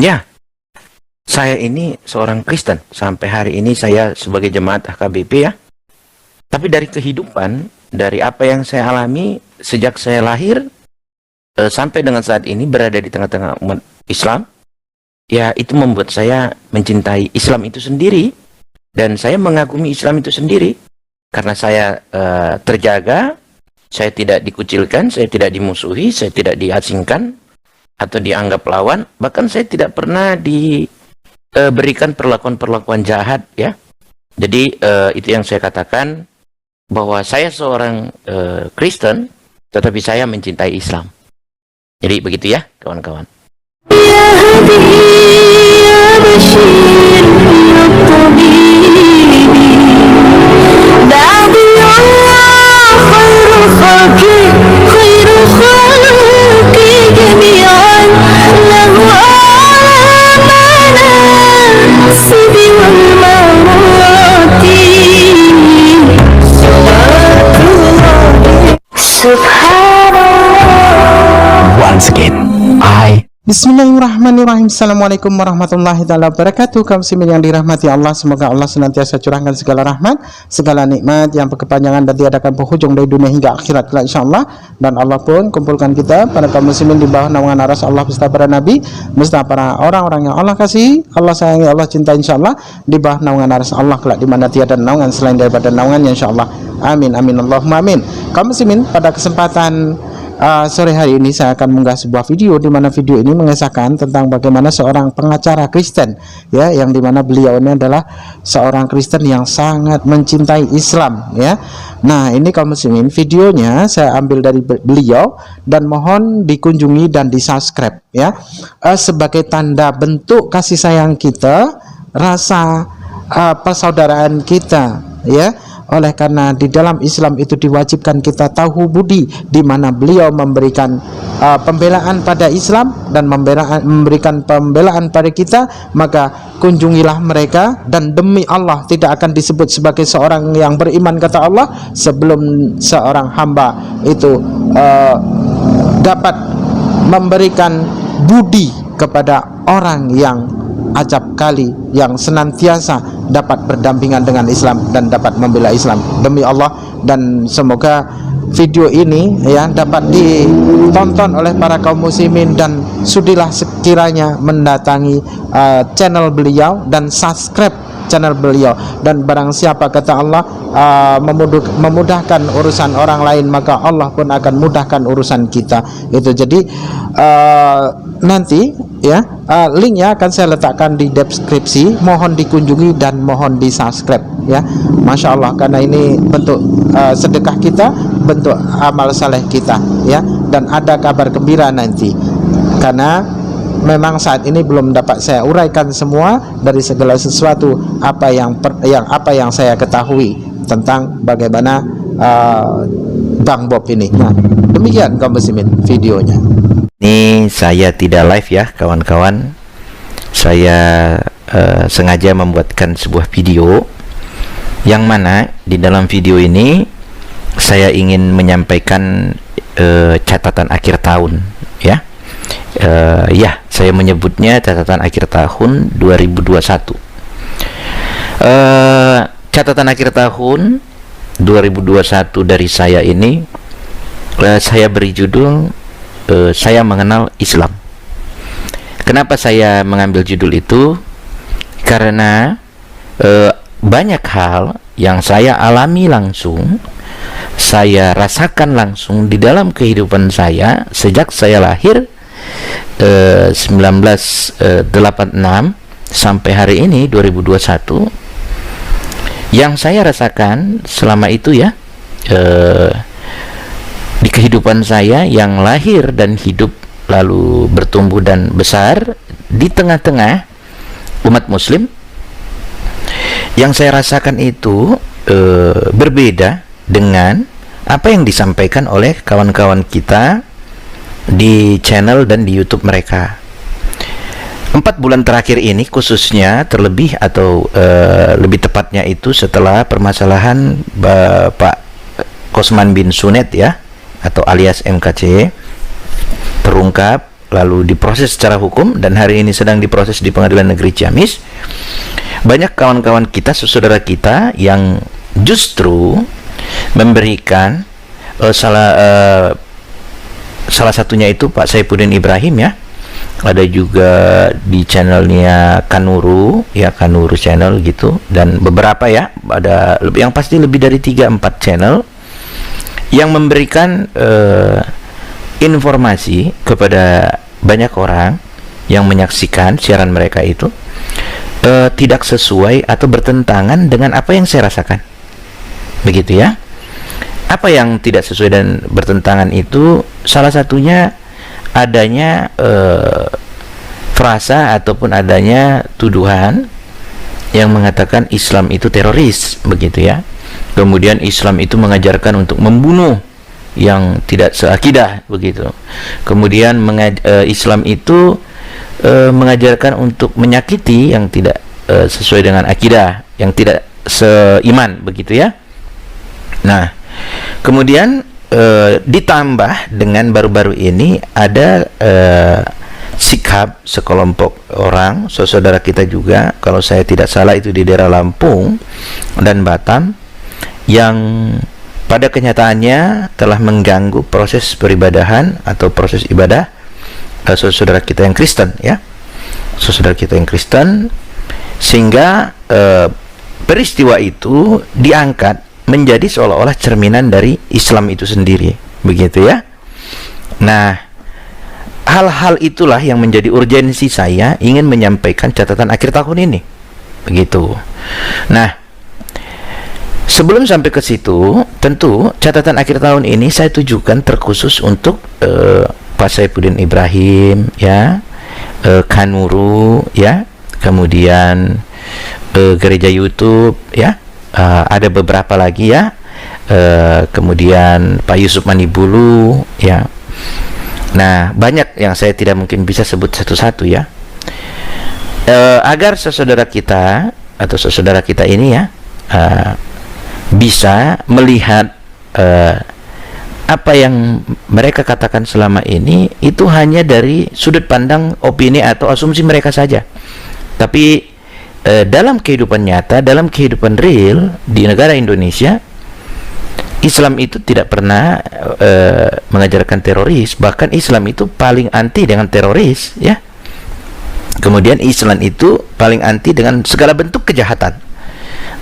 Ya, saya ini seorang Kristen. Sampai hari ini saya sebagai jemaat HKBP ya. Tapi dari kehidupan, dari apa yang saya alami sejak saya lahir sampai dengan saat ini berada di tengah-tengah umat Islam, ya itu membuat saya mencintai Islam itu sendiri. Dan saya mengagumi Islam itu sendiri. Karena saya terjaga, saya tidak dikucilkan, saya tidak dimusuhi, saya tidak diasingkan atau dianggap lawan. Bahkan saya tidak pernah diberikan perlakuan-perlakuan jahat ya. Jadi itu yang saya katakan, bahwa saya seorang Kristen, tetapi saya mencintai Islam. Jadi begitu ya kawan-kawan. Once again, Bismillahirrahmanirrahim. Assalamualaikum warahmatullahi wabarakatuh. Kaum muslimin yang dirahmati Allah, semoga Allah senantiasa curahkan segala rahmat, segala nikmat yang berkepanjangan dan tiadakan penghujung dari dunia hingga akhirat kelak insyaallah. Dan Allah pun kumpulkan kita pada kaum muslimin di bawah naungan aras Allah beserta para nabi, beserta para orang-orang yang Allah kasih, Allah sayangi, Allah cinta insyaallah, di bawah naungan aras Allah kelak di mana tiada naungan selain daripada naungannya insyaallah. Amin amin Allahumma amin. Kaum muslimin, pada kesempatan sore hari ini saya akan mengunggah sebuah video di mana video ini mengisahkan tentang bagaimana seorang pengacara Kristen ya, yang dimana beliau ini adalah seorang Kristen yang sangat mencintai Islam ya. Nah, ini kaum muslimin, videonya saya ambil dari beliau dan mohon dikunjungi dan di-subscribe ya, sebagai tanda bentuk kasih sayang kita, rasa persaudaraan kita ya. Oleh karena di dalam Islam itu diwajibkan kita tahu budi, di mana beliau memberikan pembelaan pada Islam dan memberikan pembelaan pada kita, maka kunjungilah mereka. Dan demi Allah tidak akan disebut sebagai seorang yang beriman kata Allah sebelum seorang hamba itu dapat memberikan budi kepada orang yang acap kali, yang senantiasa dapat berdampingan dengan Islam dan dapat membela Islam demi Allah. Dan semoga video ini ya dapat ditonton oleh para kaum muslimin, dan sudilah sekiranya mendatangi channel beliau dan subscribe channel beliau. Dan barang siapa kata Allah memudahkan urusan orang lain, maka Allah pun akan mudahkan urusan kita. Itu jadi nanti ya linknya akan saya letakkan di deskripsi, mohon dikunjungi dan mohon di subscribe ya. Masya Allah, karena ini bentuk sedekah kita, bentuk amal saleh kita ya. Dan ada kabar gembira nanti, karena memang saat ini belum dapat saya uraikan semua dari segala sesuatu apa yang saya ketahui tentang bagaimana Bang Bob ini. Nah, demikian kaum muslimin videonya. Ini saya tidak live ya kawan-kawan. Saya sengaja membuatkan sebuah video yang mana di dalam video ini saya ingin menyampaikan catatan akhir tahun ya. Ya, saya menyebutnya catatan akhir tahun 2021. Catatan akhir tahun 2021 dari saya ini, saya beri judul saya mengenal Islam. Kenapa saya mengambil judul itu? Karena banyak hal yang saya alami langsung, saya rasakan langsung di dalam kehidupan saya sejak saya lahir 1986 sampai hari ini 2021, yang saya rasakan selama itu ya, di kehidupan saya yang lahir dan hidup lalu bertumbuh dan besar di tengah-tengah umat muslim. Yang saya rasakan itu berbeda dengan apa yang disampaikan oleh kawan-kawan kita di channel dan di YouTube mereka. 4 bulan terakhir ini khususnya, terlebih atau lebih tepatnya itu setelah permasalahan Pak Kosman bin Sunet ya, atau alias MKC terungkap lalu diproses secara hukum, dan hari ini sedang diproses di Pengadilan Negeri Ciamis. Banyak kawan-kawan kita, saudara kita yang justru memberikan salah satunya itu Pak Saifuddin Ibrahim ya. Ada juga di channelnya Kanuru ya, Kanuru channel gitu, dan beberapa ya, ada yang pasti lebih dari 3-4 channel yang memberikan informasi kepada banyak orang yang menyaksikan siaran mereka itu tidak sesuai atau bertentangan dengan apa yang saya rasakan, begitu ya. Apa yang tidak sesuai dan bertentangan itu salah satunya adanya frasa ataupun adanya tuduhan yang mengatakan Islam itu teroris, begitu ya. Kemudian Islam itu mengajarkan untuk membunuh yang tidak seakidah, begitu. Kemudian Islam itu mengajarkan untuk menyakiti yang tidak sesuai dengan akidah, yang tidak seiman, begitu ya. Nah, kemudian ditambah dengan baru-baru ini ada sikap sekelompok orang, saudara kita juga, kalau saya tidak salah itu di daerah Lampung dan Batam, yang pada kenyataannya telah mengganggu proses peribadahan atau proses ibadah saudara kita yang Kristen ya, saudara kita yang Kristen, sehingga peristiwa itu diangkat menjadi seolah-olah cerminan dari Islam itu sendiri, begitu ya. Nah, hal-hal itulah yang menjadi urgensi saya ingin menyampaikan catatan akhir tahun ini, begitu. Nah, sebelum sampai ke situ, tentu catatan akhir tahun ini saya tujukan terkhusus untuk Pak Saifuddin Ibrahim ya, Kanuru ya, kemudian gereja YouTube ya, ada beberapa lagi ya, kemudian Pak Yusuf Manibulu ya. Nah, banyak yang saya tidak mungkin bisa sebut satu-satu ya, agar saudara kita atau saudara kita ini ya bisa melihat apa yang mereka katakan selama ini itu hanya dari sudut pandang opini atau asumsi mereka saja. Tapi dalam kehidupan nyata, dalam kehidupan real di negara Indonesia, Islam itu tidak pernah mengajarkan teroris. Bahkan Islam itu paling anti dengan teroris ya. Kemudian Islam itu paling anti dengan segala bentuk kejahatan,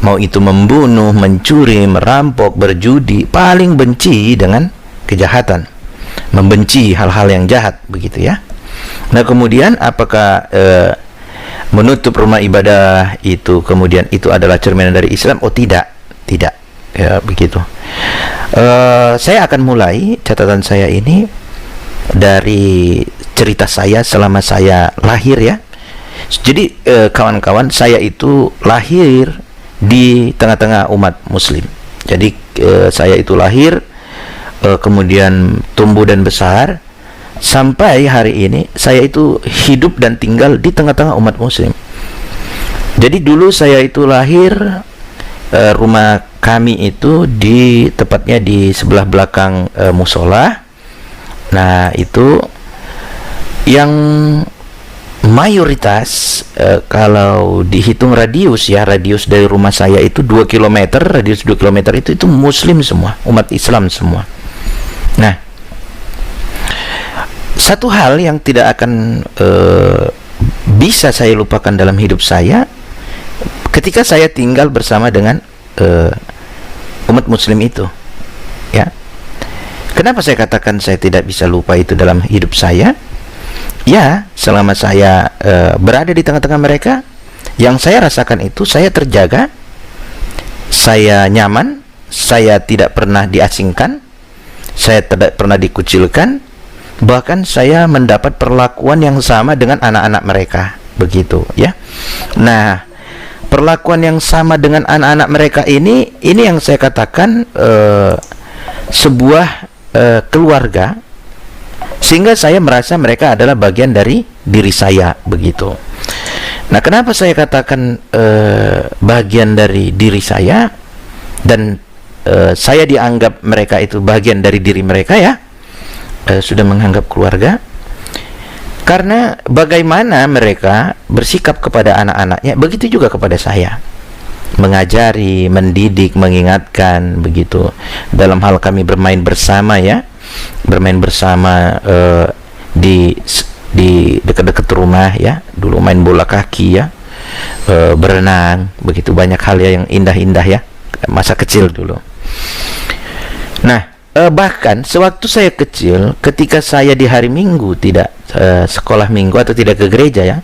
mau itu membunuh, mencuri, merampok, berjudi, paling benci dengan kejahatan, membenci hal-hal yang jahat, begitu ya. Nah, kemudian apakah menutup rumah ibadah itu kemudian itu adalah cerminan dari Islam? Oh tidak, tidak ya, begitu. Saya akan mulai catatan saya ini dari cerita saya selama saya lahir ya. Jadi kawan-kawan, saya itu lahir di tengah-tengah umat Muslim. Jadi saya itu lahir, kemudian tumbuh dan besar sampai hari ini. Saya itu hidup dan tinggal di tengah-tengah umat Muslim. Jadi dulu saya itu lahir, rumah kami itu tepatnya di sebelah belakang musola. Nah, itu yang mayoritas kalau dihitung radius ya, radius dari rumah saya itu 2 km, radius 2 km itu Muslim semua, umat Islam semua. Nah, satu hal yang tidak akan bisa saya lupakan dalam hidup saya ketika saya tinggal bersama dengan umat Muslim itu ya. Kenapa saya katakan saya tidak bisa lupa itu dalam hidup saya? Ya, selama saya berada di tengah-tengah mereka, yang saya rasakan itu saya terjaga, saya nyaman, saya tidak pernah diasingkan, saya tidak pernah dikucilkan, bahkan saya mendapat perlakuan yang sama dengan anak-anak mereka, begitu ya. Nah, perlakuan yang sama dengan anak-anak mereka ini yang saya katakan sebuah keluarga, sehingga saya merasa mereka adalah bagian dari diri saya, begitu. Nah, kenapa saya katakan bagian dari diri saya dan saya dianggap mereka itu bagian dari diri mereka ya, sudah menganggap keluarga? Karena bagaimana mereka bersikap kepada anak-anaknya, begitu juga kepada saya. Mengajari, mendidik, mengingatkan, begitu. Dalam hal kami bermain bersama ya, bermain bersama di dekat-dekat rumah ya. Dulu main bola kaki ya, berenang, begitu banyak hal yang indah-indah ya, masa kecil dulu. Nah, bahkan sewaktu saya kecil, ketika saya di hari Minggu tidak sekolah Minggu atau tidak ke gereja ya,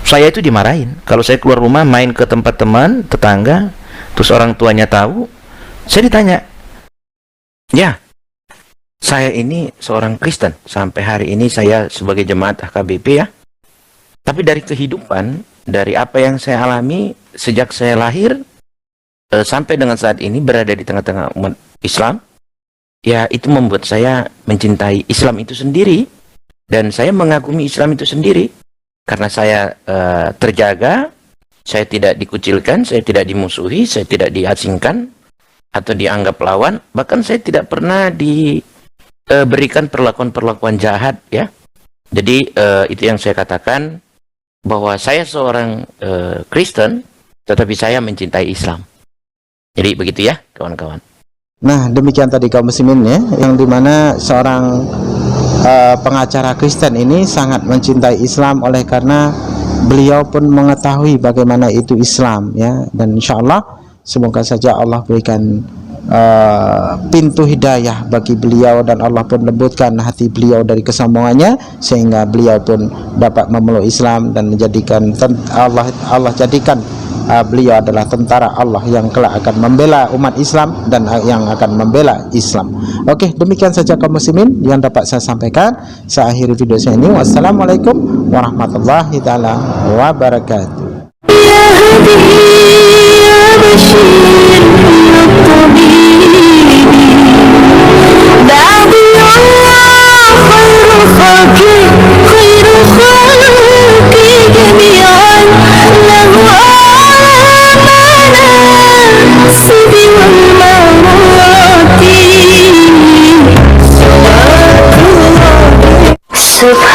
saya itu dimarahin. Kalau saya keluar rumah main ke tempat teman, tetangga, terus orang tuanya tahu, saya ditanya, ya, saya ini seorang Kristen, sampai hari ini saya sebagai jemaat HKBP ya. Tapi dari kehidupan, dari apa yang saya alami sejak saya lahir sampai dengan saat ini berada di tengah-tengah umat Islam, ya itu membuat saya mencintai Islam itu sendiri, dan saya mengagumi Islam itu sendiri. Karena saya terjaga, saya tidak dikucilkan, saya tidak dimusuhi, saya tidak diasingkan atau dianggap lawan, bahkan saya tidak pernah diberikan perlakuan-perlakuan jahat ya. Jadi itu yang saya katakan, bahwa saya seorang Kristen, tetapi saya mencintai Islam. Jadi begitu ya kawan-kawan. Nah, demikian tadi kaum muslimin ya, yang dimana seorang pengacara Kristen ini sangat mencintai Islam oleh karena beliau pun mengetahui bagaimana itu Islam ya, dan insyaallah semoga saja Allah berikan pintu hidayah bagi beliau, dan Allah pun lembutkan hati beliau dari kesombongannya sehingga beliau pun dapat memeluk Islam dan menjadikan Allah jadikan beliau adalah tentara Allah yang kelak akan membela umat Islam dan yang akan membela Islam. Oke, demikian saja kaum muslimin yang dapat saya sampaikan. Saya akhiri video saya ini. Wassalamualaikum warahmatullahi taala wabarakatuh. Subhanallah.